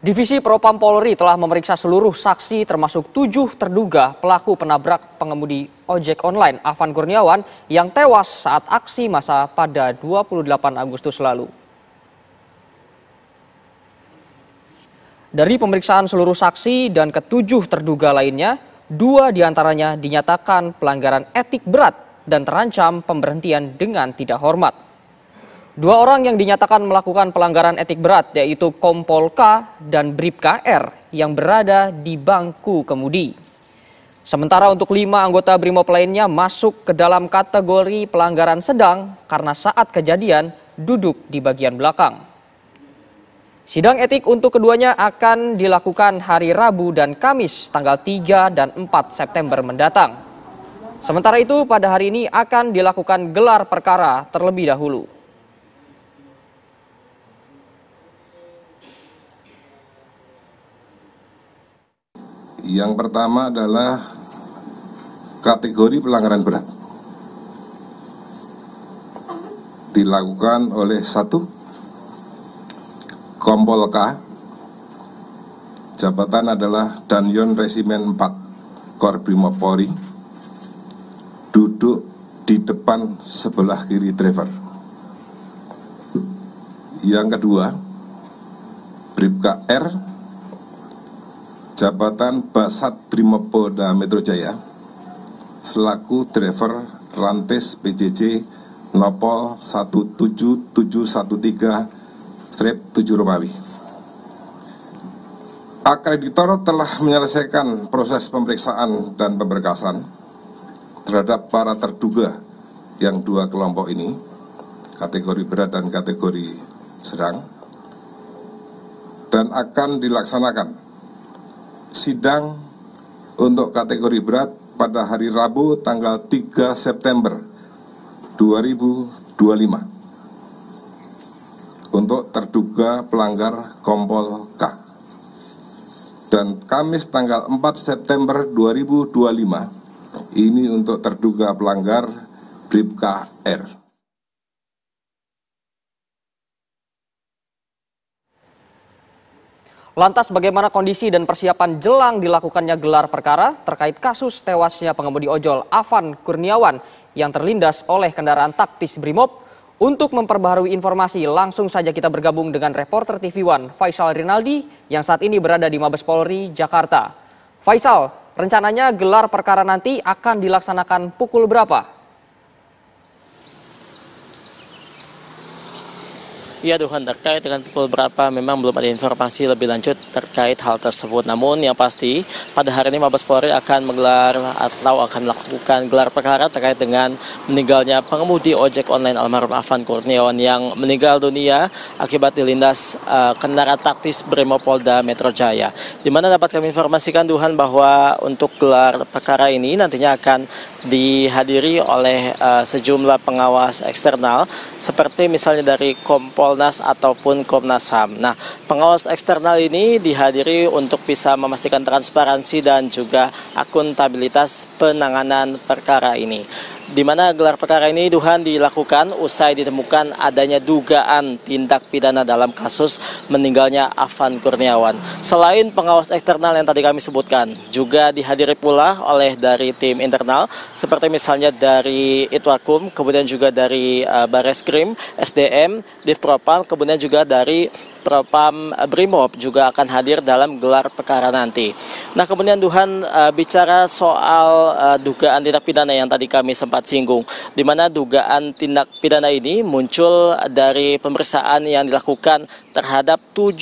Divisi Propam Polri telah memeriksa seluruh saksi termasuk 7 terduga pelaku penabrak pengemudi ojek online Afan Kurniawan yang tewas saat aksi massa pada 28 Agustus lalu. Dari pemeriksaan seluruh saksi dan ketujuh terduga lainnya, 2 diantaranya dinyatakan pelanggaran etik berat dan terancam pemberhentian dengan tidak hormat. 2 orang yang dinyatakan melakukan pelanggaran etik berat yaitu Kompol K dan Bribka R yang berada di bangku kemudi. Sementara untuk 5 anggota Brimob lainnya masuk ke dalam kategori pelanggaran sedang karena saat kejadian duduk di bagian belakang. Sidang etik untuk keduanya akan dilakukan hari Rabu dan Kamis tanggal 3 dan 4 September mendatang. Sementara itu pada hari ini akan dilakukan gelar perkara terlebih dahulu. Yang pertama adalah kategori pelanggaran berat. Dilakukan oleh 1 Kompol K, jabatan adalah Danyon Resimen 4 Korbrimob Polri, duduk di depan sebelah kiri driver. Yang kedua, Bribka R, jabatan Basat Brimopolda Metro Jaya, selaku driver Rantis PJJ Nopol 17713-7 Romawi. Akreditor telah menyelesaikan proses pemeriksaan dan pemberkasan terhadap para terduga yang 2 kelompok ini, kategori berat dan kategori sedang, dan akan dilaksanakan sidang untuk kategori berat pada hari Rabu tanggal 3 September 2025 untuk terduga pelanggar Kompol K, dan Kamis tanggal 4 September 2025 ini untuk terduga pelanggar Bribka R. Lantas bagaimana kondisi dan persiapan jelang dilakukannya gelar perkara terkait kasus tewasnya pengemudi ojol Afan Kurniawan yang terlindas oleh kendaraan taktis Brimob? Untuk memperbaharui informasi, langsung saja kita bergabung dengan reporter TV One Faisal Rinaldi yang saat ini berada di Mabes Polri, Jakarta. Faisal, rencananya gelar perkara nanti akan dilaksanakan pukul berapa? Ya Duhan, terkait dengan pukul berapa memang belum ada informasi lebih lanjut terkait hal tersebut. Namun yang pasti pada hari ini Mabes Polri akan menggelar atau akan melakukan gelar perkara terkait dengan meninggalnya pengemudi ojek online almarhum Afan Kurniawan yang meninggal dunia akibat dilindas kendaraan taktis Brimopolda Metro Jaya. Di mana dapat kami informasikan Duhan bahwa untuk gelar perkara ini nantinya akan dihadiri oleh sejumlah pengawas eksternal seperti misalnya dari Kompolnas ataupun Komnas HAM. Nah, pengawas eksternal ini dihadiri untuk bisa memastikan transparansi dan juga akuntabilitas penanganan perkara ini. Di mana gelar perkara ini Duhan dilakukan usai ditemukan adanya dugaan tindak pidana dalam kasus meninggalnya Afan Kurniawan. Selain pengawas eksternal yang tadi kami sebutkan, juga dihadiri pula oleh dari tim internal seperti misalnya dari Itwakum, kemudian juga dari Bareskrim, SDM, Divpropam, kemudian juga dari Propam Brimob juga akan hadir dalam gelar perkara nanti. Nah, kemudian Duhan bicara soal dugaan tindak pidana yang tadi kami sempat singgung, di mana dugaan tindak pidana ini muncul dari pemeriksaan yang dilakukan terhadap 7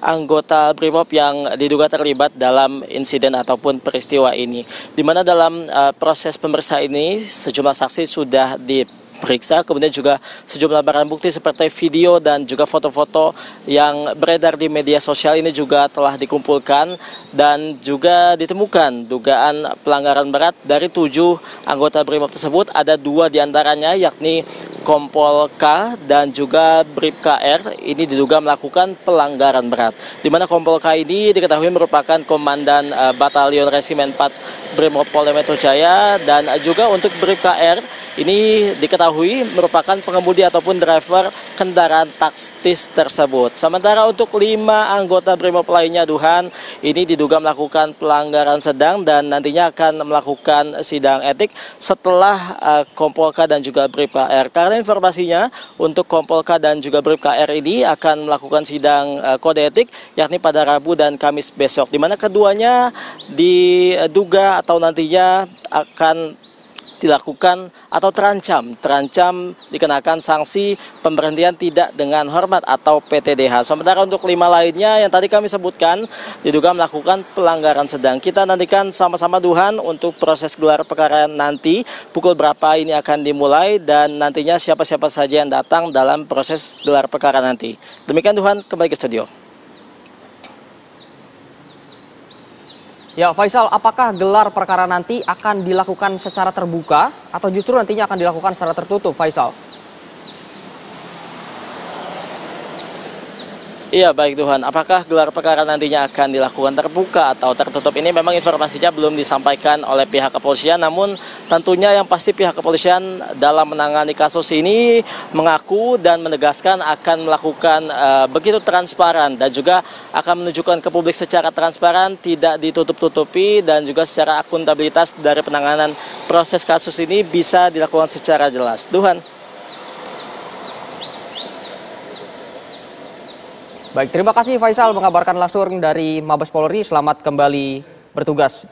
anggota Brimob yang diduga terlibat dalam insiden ataupun peristiwa ini. Di mana dalam proses pemeriksaan ini sejumlah saksi sudah diperiksa, kemudian juga sejumlah barang bukti seperti video dan juga foto-foto yang beredar di media sosial ini juga telah dikumpulkan dan juga ditemukan dugaan pelanggaran berat dari 7 anggota Brimob tersebut. Ada 2 diantaranya yakni Kompol K dan juga Bribka R ini diduga melakukan pelanggaran berat. Di mana Kompol K ini diketahui merupakan komandan Batalion Resimen 4 Brimob Polda Metro Jaya, dan juga untuk Bribka R ini diketahui merupakan pengemudi ataupun driver kendaraan taktis tersebut. Sementara untuk 5 anggota Brimob lainnya, Duhan, ini diduga melakukan pelanggaran sedang dan nantinya akan melakukan sidang etik setelah Kompol K dan juga Bribka R. Karena informasinya untuk Kompol K dan juga Bribka R ini akan melakukan sidang kode etik yakni pada Rabu dan Kamis besok, di mana keduanya diduga atau nantinya akan dilakukan atau terancam dikenakan sanksi pemberhentian tidak dengan hormat atau PTDH. Sementara untuk 5 lainnya yang tadi kami sebutkan diduga melakukan pelanggaran sedang. Kita nantikan sama-sama, Duhan, untuk proses gelar perkara nanti pukul berapa ini akan dimulai dan nantinya siapa-siapa saja yang datang dalam proses gelar perkara nanti. Demikian, Duhan, kembali ke studio. Ya, Faisal, apakah gelar perkara nanti akan dilakukan secara terbuka atau justru nantinya akan dilakukan secara tertutup, Faisal? Iya, baik, Duhan. Apakah gelar perkara nantinya akan dilakukan terbuka atau tertutup? Ini memang informasinya belum disampaikan oleh pihak kepolisian. Namun tentunya yang pasti pihak kepolisian dalam menangani kasus ini mengaku dan menegaskan akan melakukan begitu transparan dan juga akan menunjukkan ke publik secara transparan, tidak ditutup-tutupi, dan juga secara akuntabilitas dari penanganan proses kasus ini bisa dilakukan secara jelas. Duhan. Baik, terima kasih Faisal mengabarkan langsung dari Mabes Polri. Selamat kembali bertugas.